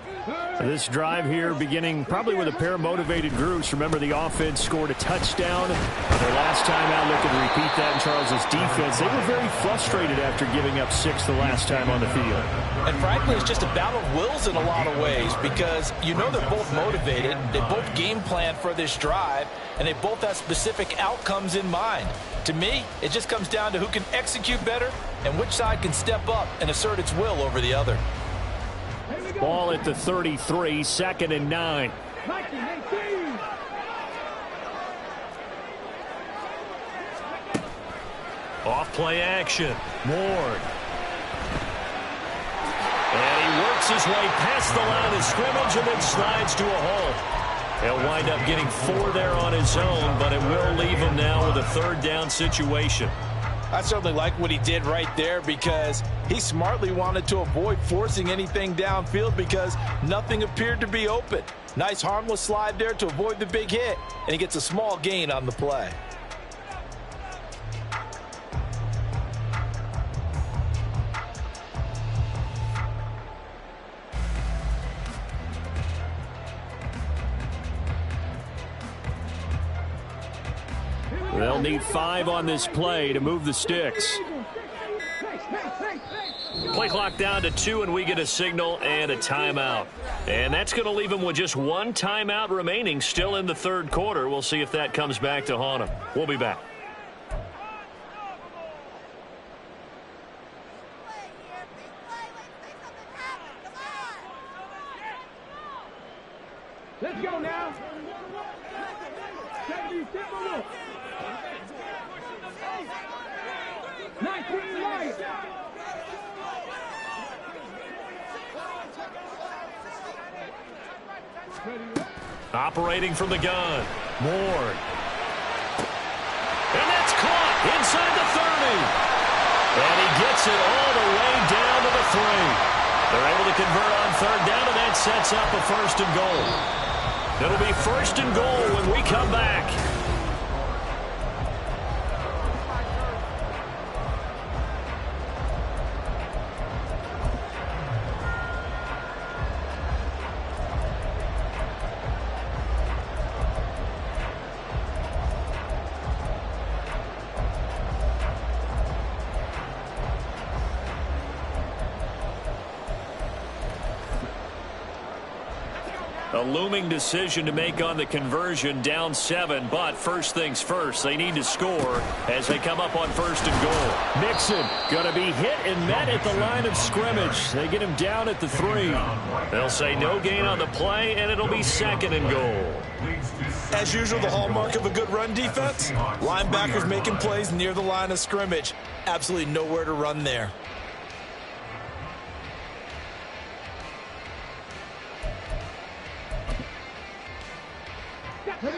This drive here beginning probably with a pair of motivated groups. Remember, the offense scored a touchdown. Their last time out, looking to repeat that in Charles' defense. They were very frustrated after giving up 6 the last time on the field. And frankly, it's just a battle of wills in a lot of ways because you know they're both motivated. They both game plan for this drive, and they both have specific outcomes in mind. To me, it just comes down to who can execute better and which side can step up and assert its will over the other. Ball at the 33, 2nd and 9. Off play action. Ward. And he works his way past the line of scrimmage and then slides to a halt. He'll wind up getting 4 there on his own, but it will leave him now with a 3rd down situation. I certainly like what he did right there because he smartly wanted to avoid forcing anything downfield because nothing appeared to be open. Nice harmless slide there to avoid the big hit, and he gets a small gain on the play. They'll need 5 on this play to move the sticks. Play clock down to 2, and we get a signal and a timeout. And that's going to leave them with just 1 timeout remaining still in the 3rd quarter. We'll see if that comes back to haunt them. We'll be back. Let's go now. Operating from the gun. Ward. And that's caught inside the 30. And he gets it all the way down to the 3. They're able to convert on third down, and that sets up a first and goal. It'll be first and goal when we come back. A looming decision to make on the conversion, down 7, but first things first, they need to score as they come up on first and goal. Mixon going to be hit and met at the line of scrimmage. They get him down at the 3. They'll say no gain on the play, and it'll be second and goal. As usual, the hallmark of a good run defense, linebackers making plays near the line of scrimmage. Absolutely nowhere to run there.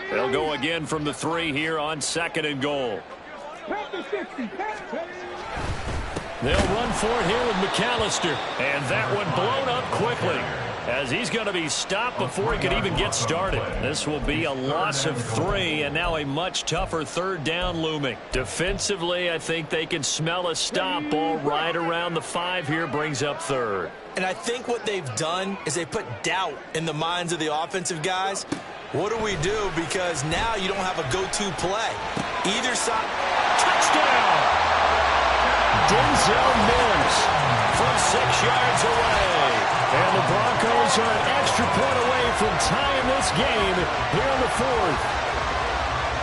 They'll go again from the 3 here on second and goal. They'll run for it here with McAllister. And that one blown up quickly as he's going to be stopped before he could even get started. This will be a loss of 3, and now a much tougher third down looming. Defensively, I think they can smell a stop. Ball right around the 5 here brings up third. And I think what they've done is they put doubt in the minds of the offensive guys. What do we do? Because now you don't have a go-to play. Either side. Touchdown! Denzel Mims from 6 yards away. And the Broncos are an extra point away from tying this game here in the 4th.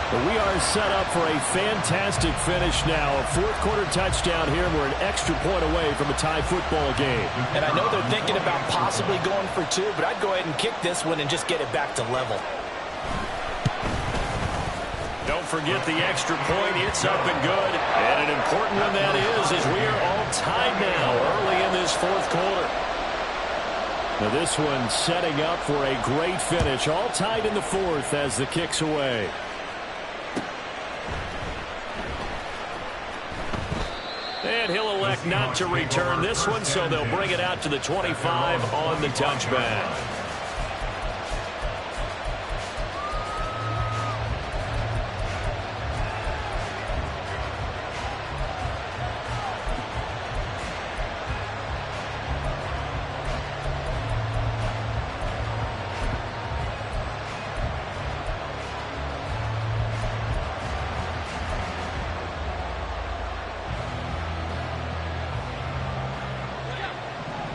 But we are set up for a fantastic finish now. A fourth-quarter touchdown here, and we're an extra point away from a tie football game. And I know they're thinking about possibly going for 2, but I'd go ahead and kick this one and just get it back to level. Don't forget the extra point. It's up and good. And an important one that is, as we are all tied now early in this 4th quarter. Now this one setting up for a great finish. All tied in the 4th as the kick's away. And he'll elect not to return this one, so they'll bring it out to the 25 on the touchback.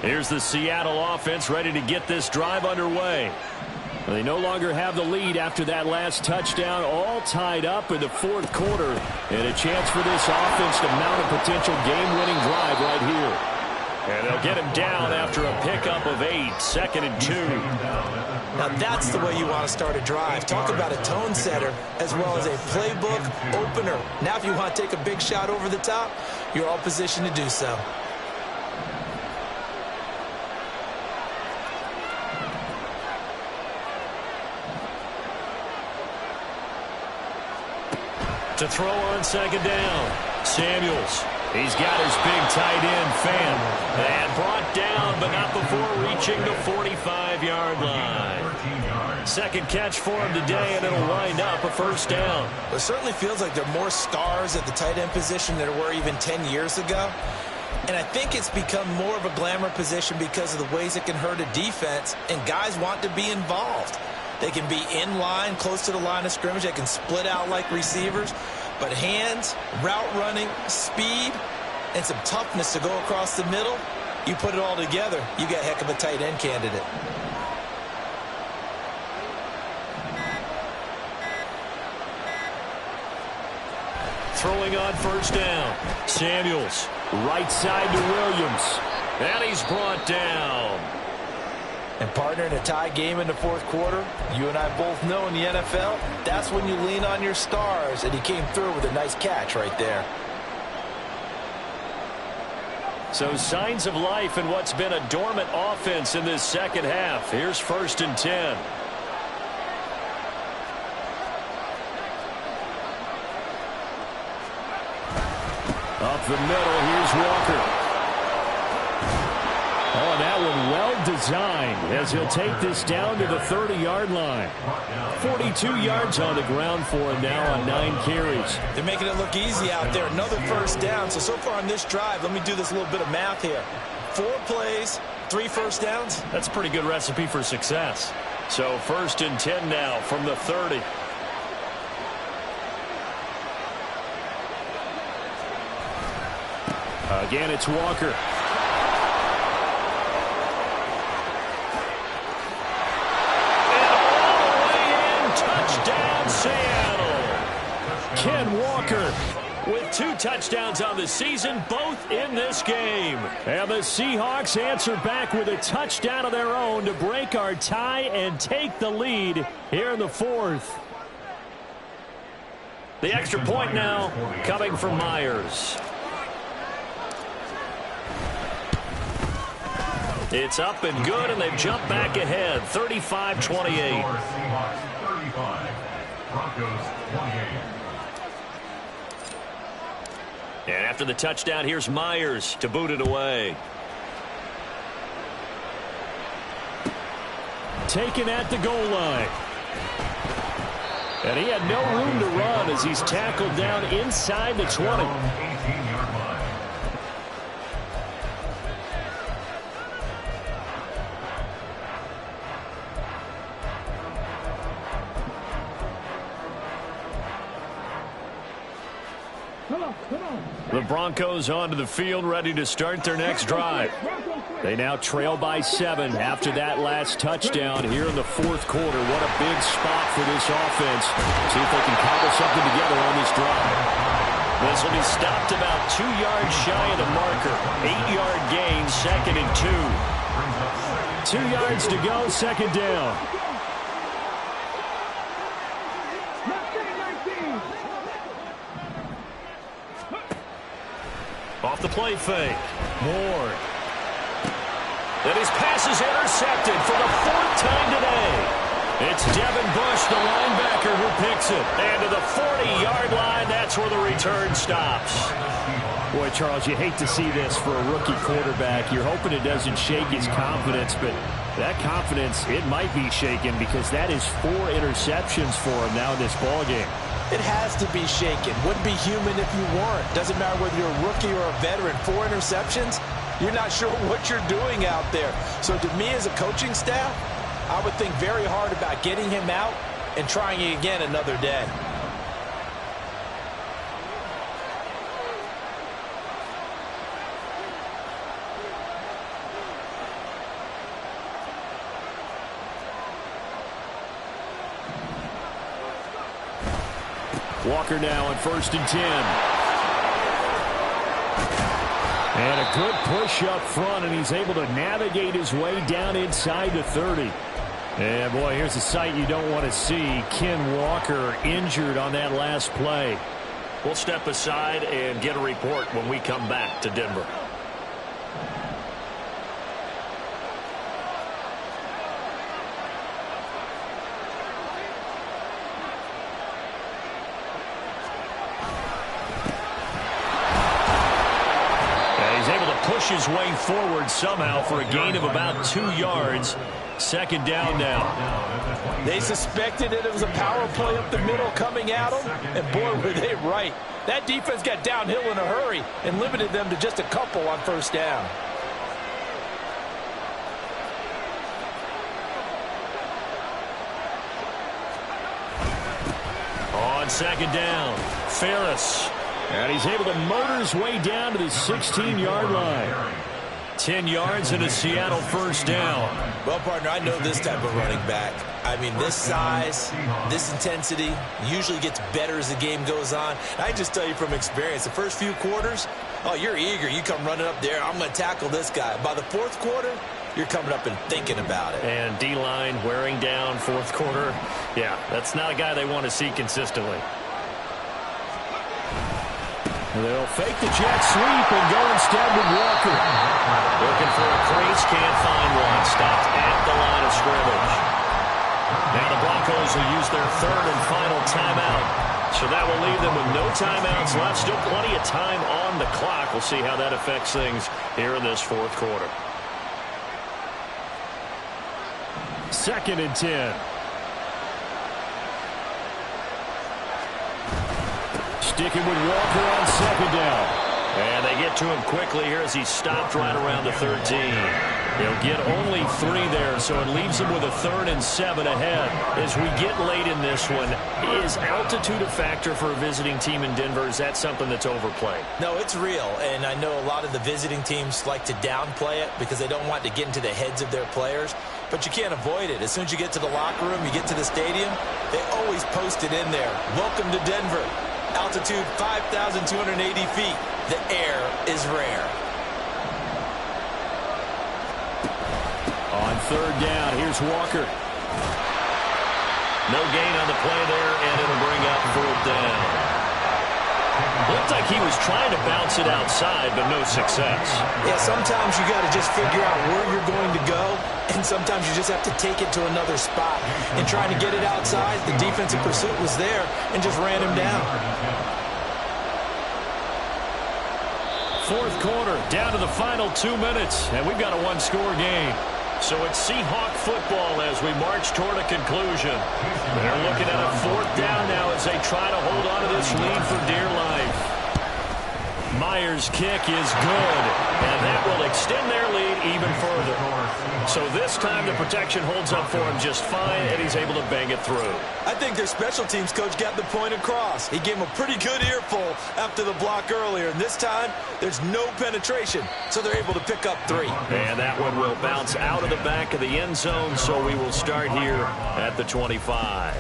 Here's the Seattle offense ready to get this drive underway. They no longer have the lead after that last touchdown, all tied up in the 4th quarter. And a chance for this offense to mount a potential game-winning drive right here. And they'll get him down after a pickup of 8, 2nd and 2. Now that's the way you want to start a drive. Talk about a tone setter as well as a playbook opener. Now if you want to take a big shot over the top, you're all positioned to do so. To throw on 2nd down. Samuels. He's got his big tight end, Fan. And brought down, but not before reaching the 45-yard line. Second catch for him today, and it'll wind up a first down. It certainly feels like there are more stars at the tight end position than there were even 10 years ago. And I think it's become more of a glamour position because of the ways it can hurt a defense, and guys want to be involved. They can be in line, close to the line of scrimmage. They can split out like receivers. But hands, route running, speed, and some toughness to go across the middle, you put it all together, you got a heck of a tight end candidate. Throwing on first down. Samuels, right side to Williams. And he's brought down. And partner, in a tie game in the 4th quarter, you and I both know in the NFL, that's when you lean on your stars, and he came through with a nice catch right there. So signs of life in what's been a dormant offense in this second half. Here's 1st and 10. Up the middle, here's Walker. Oh, and that one well designed as he'll take this down to the 30-yard line. 42 yards on the ground for him now on 9 carries. They're making it look easy out there. Another first down. So far on this drive, let me do this little bit of math here. 4 plays, 3 first downs. That's a pretty good recipe for success. So 1st and 10 now from the 30. Again, it's Walker. Touchdown, Seattle. Ken Walker With 2 touchdowns on the season, both in this game. And the Seahawks answer back with a touchdown of their own to break our tie and take the lead here in the 4th. The extra point now coming from Myers. It's up and good, and they've jumped back ahead, 35-28. Seahawks 35, Broncos 28. And after the touchdown, here's Myers to boot it away. Taken at the goal line. And he had no room to run as he's tackled down inside the 20. 18-yard line. The Broncos onto the field, ready to start their next drive. They now trail by 7 after that last touchdown here in the 4th quarter. What a big spot for this offense. See if they can cobble something together on this drive. This will be stopped about 2 yards shy of the marker. 8-yard gain, 2nd and 2. 2 yards to go, 2nd down. Off the play fake. Moore. And his pass is intercepted for the 4th time today. It's Devin Bush, the linebacker, who picks it. And to the 40-yard line, that's where the return stops. Boy, Charles, you hate to see this for a rookie quarterback. You're hoping it doesn't shake his confidence, but that confidence, it might be shaken because that is 4 interceptions for him now in this ballgame. It has to be shaken. Wouldn't be human if you weren't. Doesn't matter whether you're a rookie or a veteran. 4 interceptions, you're not sure what you're doing out there. So to me as a coaching staff, I would think very hard about getting him out and trying it again another day. Walker now on 1st and 10. And a good push up front, and he's able to navigate his way down inside the 30. And, boy, here's a sight you don't want to see. Ken Walker injured on that last play. We'll step aside and get a report when we come back to Denver. Push his way forward somehow for a gain of about 2 yards. 2nd down now. They suspected it was a power play up the middle coming at them, and boy, were they right. That defense got downhill in a hurry and limited them to just a couple on 1st down. On 2nd down, Ferris. And he's able to motor his way down to the 16-yard line. 10 yards and a Seattle 1st down. Well, partner, I know this type of running back. I mean, this size, this intensity usually gets better as the game goes on. I just tell you from experience, the first few quarters, oh, you're eager. You come running up there, I'm going to tackle this guy. By the 4th quarter, you're coming up and thinking about it. And D-line wearing down 4th quarter. Yeah, that's not a guy they want to see consistently. They'll fake the jet sweep and go instead with Walker. Looking for a crease, can't find one. Stopped at the line of scrimmage. Now the Broncos will use their 3rd and final timeout. So that will leave them with no timeouts left. Still plenty of time on the clock. We'll see how that affects things here in this fourth quarter. 2nd and 10. Sticking with Walker on 2nd down. And they get to him quickly here as he stopped right around the 13. He'll get only 3 there, so it leaves him with a 3rd and 7 ahead. As we get late in this one, is altitude a factor for a visiting team in Denver? Is that something that's overplayed? No, it's real, and I know a lot of the visiting teams like to downplay it because they don't want to get into the heads of their players, but you can't avoid it. As soon as you get to the locker room, you get to the stadium, they always post it in there. Welcome to Denver. Altitude 5,280 feet. The air is rare. On 3rd down, here's Walker. No gain on the play there, and it'll bring up 4th down. Looked like he was trying to bounce it outside, but no success. Yeah, sometimes you got to just figure out where you're going to go, and sometimes you just have to take it to another spot. And trying to get it outside, the defensive pursuit was there and just ran him down. 4th quarter, down to the final 2 minutes, and we've got a 1-score game. So it's Seahawk football as we march toward a conclusion. They're looking at a 4th down now as they try to hold on to this lead for dear life. Myers' kick is good, and that will extend their lead even further. So this time the protection holds up for him just fine, and he's able to bang it through. I think their special teams coach got the point across. He gave him a pretty good earful after the block earlier, and this time there's no penetration, so they're able to pick up 3. And that one will bounce out of the back of the end zone, so we will start here at the 25.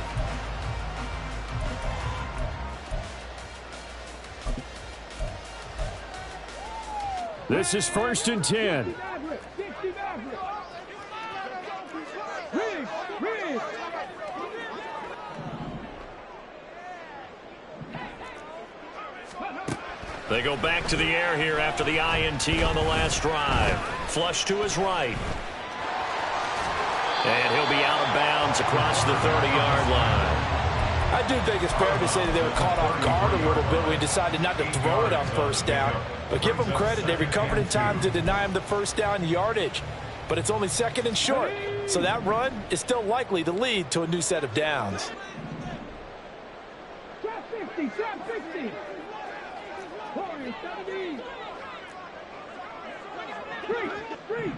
This is 1st and 10. They go back to the air here after the INT on the last drive. Flush to his right. And he'll be out of bounds across the 30-yard line. I do think it's fair to say that they were caught off guard a little bit when we decided not to throw it on 1st down. But give them credit. They recovered in time to deny him the 1st down yardage. But it's only 2nd and short. So that run is still likely to lead to a new set of downs. Trap 50, trap 50. 70. Free.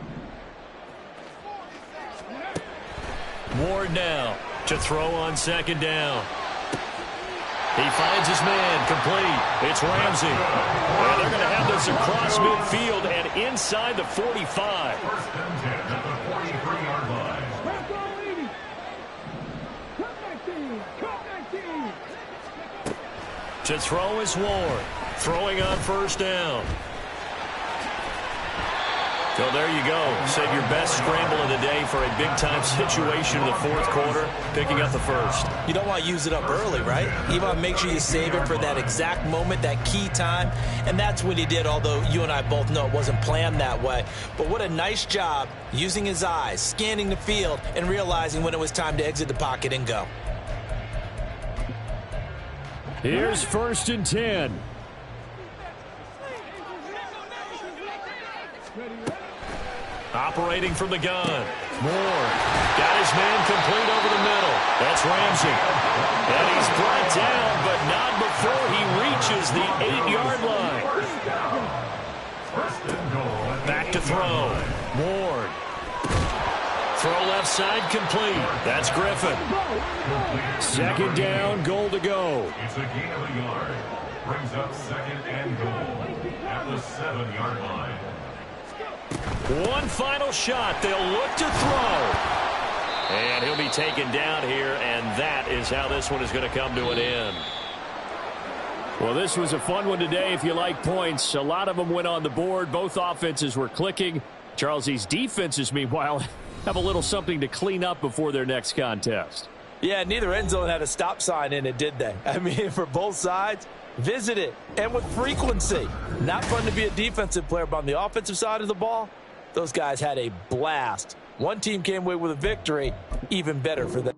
Ward now to throw on 2nd down. He finds his man complete. It's Ramsey. And they're going to have this across midfield and inside the 45. 1st and 10 at the 43-yard line. Trap all 80. Cut 19. To throw is Ward. Throwing on 1st down. So there you go. Save your best scramble of the day for a big-time situation in the 4th quarter, picking up the 1st. You don't want to use it up early, right? You want to make sure you save it for that exact moment, that key time. And that's what he did, although you and I both know it wasn't planned that way. But what a nice job using his eyes, scanning the field, and realizing when it was time to exit the pocket and go. Here's 1st and 10. Operating from the gun. Moore got his man complete over the middle. That's Ramsey. And he's brought down, but not before he reaches the 8-yard line. Back to throw. Ward. Throw left side complete. That's Griffin. 2nd down, goal to go. It's a gain of a yard. Brings up 2nd and goal at the 7-yard line. One final shot. They'll look to throw. And he'll be taken down here, and that is how this one is going to come to an end. Well, this was a fun one today if you like points. A lot of them went on the board. Both offenses were clicking. Charles, these defenses, meanwhile, have a little something to clean up before their next contest. Yeah, neither end zone had a stop sign in it, did they? I mean, for both sides, visit it, and with frequency. Not fun to be a defensive player, but on the offensive side of the ball, those guys had a blast. One team came away with a victory, even better for them.